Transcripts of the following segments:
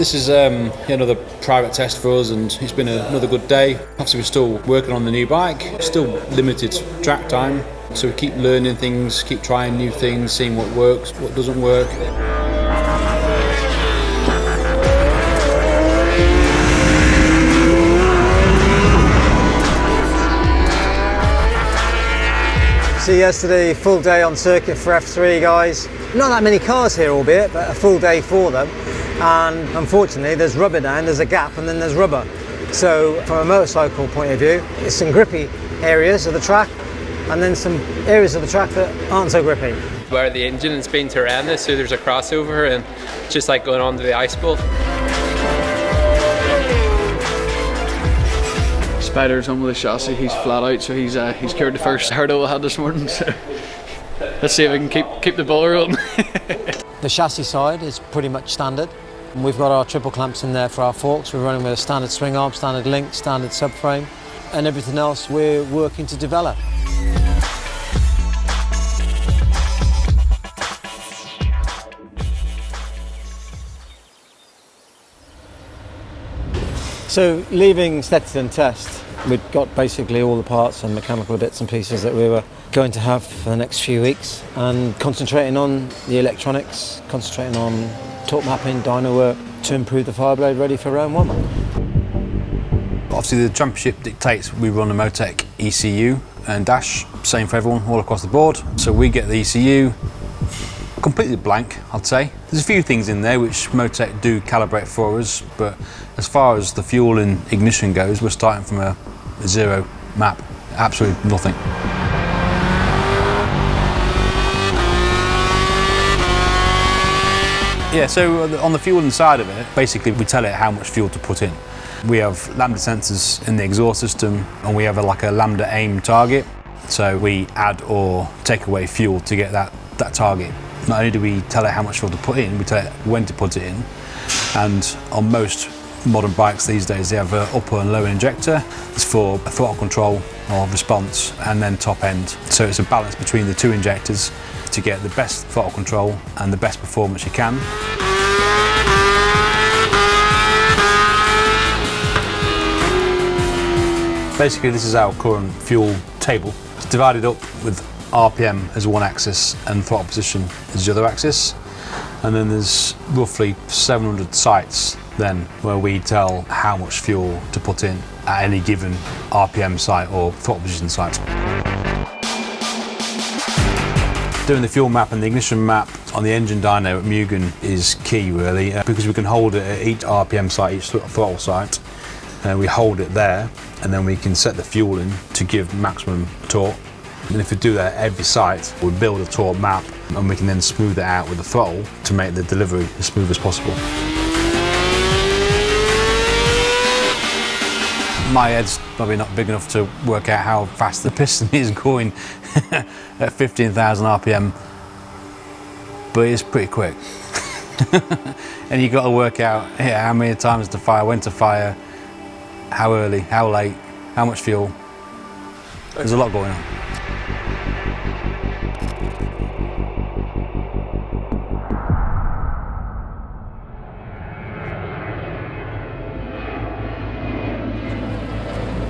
This is another private test for us, and it's been another good day. Obviously we're still working on the new bike, still limited track time, so we keep learning things, keep trying new things, seeing what works, what doesn't work. So yesterday, full day on circuit for F3 guys. Not that many cars here albeit, but a full day for them. And unfortunately there's rubber down, there's a gap and then there's rubber. So from a motorcycle point of view, it's some grippy areas of the track and then some areas of the track that aren't so grippy. Where the engine has been horrendous, so there's a crossover and it's just like going onto the ice bowl. Spider's on with the chassis, he's flat out, so he's cleared the first hurdle I had this morning. So let's see if we can keep the ball rolling. The chassis side is pretty much standard. We've got our triple clamps in there for our forks. We're running with a standard swing arm, standard link, standard subframe, and everything else we're working to develop. So leaving Stetson test, we'd got basically all the parts and mechanical bits and pieces that we were going to have for the next few weeks, and concentrating on the electronics, concentrating on torque mapping, dyno work to improve the Fireblade ready for round one. Obviously the championship dictates we run a MOTEC ECU and dash, same for everyone all across the board. So we get the ECU completely blank, I'd say. There's a few things in there which MOTEC do calibrate for us, but as far as the fuel and ignition goes, we're starting from a zero map, absolutely nothing. Yeah, so on the fueling side of it, basically we tell it how much fuel to put in. We have lambda sensors in the exhaust system, and we have like a lambda aim target. So we add or take away fuel to get that target. Not only do we tell it how much fuel to put in, we tell it when to put it in. And on most modern bikes these days, they have an upper and lower injector. It's for throttle control or response, and then top end. So it's a balance between the two injectors to get the best throttle control and the best performance you can. Basically, this is our current fuel table. It's divided up with RPM as one axis and throttle position as the other axis. And then there's roughly 700 sites then where we tell how much fuel to put in at any given RPM site or throttle position site. Doing the fuel map and the ignition map on the engine dyno at Mugen is key really, because we can hold it at each RPM site, each throttle site. We hold it there and then we can set the fuel in to give maximum torque. And if we do that at every site, we build a torque map and we can then smooth it out with the throttle to make the delivery as smooth as possible. My head's probably not big enough to work out how fast the piston is going at 15,000 RPM, but it's pretty quick. And you've got to work out how many times to fire, when to fire, how early, how late, how much fuel. There's a lot going on.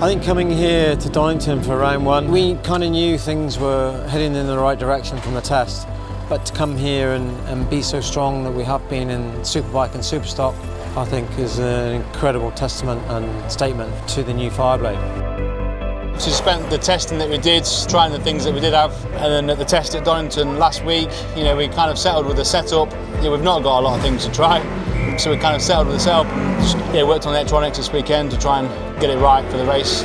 I think coming here to Donington for round one, we kind of knew things were heading in the right direction from the test, but to come here and be so strong that we have been in Superbike and Superstock, I think is an incredible testament and statement to the new Fireblade. So we spent the testing that we did, trying the things that we did have, and then at the test at Donington last week, we kind of settled with the setup. We've not got a lot of things to try, so we kind of settled with the setup and just, worked on the electronics this weekend to try and get it right for the race.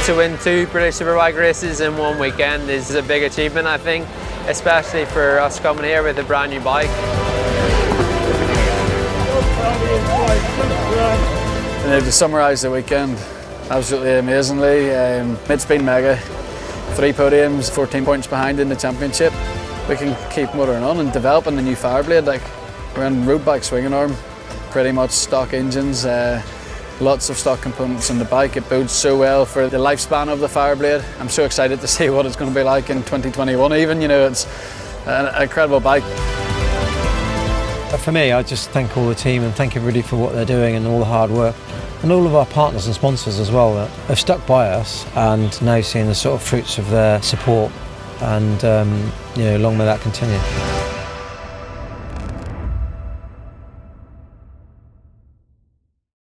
To win 2 British Superbike races in one weekend is a big achievement, I think, especially for us coming here with a brand new bike. And to summarise the weekend, absolutely amazingly. It's been mega. 3 podiums, 14 points behind in the championship. We can keep motoring on and developing the new Fireblade. Like, we're on road bike swinging arm, pretty much stock engines. lots of stock components in the bike. It bodes so well for the lifespan of the Fireblade. I'm so excited to see what it's going to be like in 2021 even. You know, it's an incredible bike. For me, I just thank all the team and thank everybody for what they're doing and all the hard work. And all of our partners and sponsors as well that have stuck by us and now seeing the sort of fruits of their support, and long may that continue.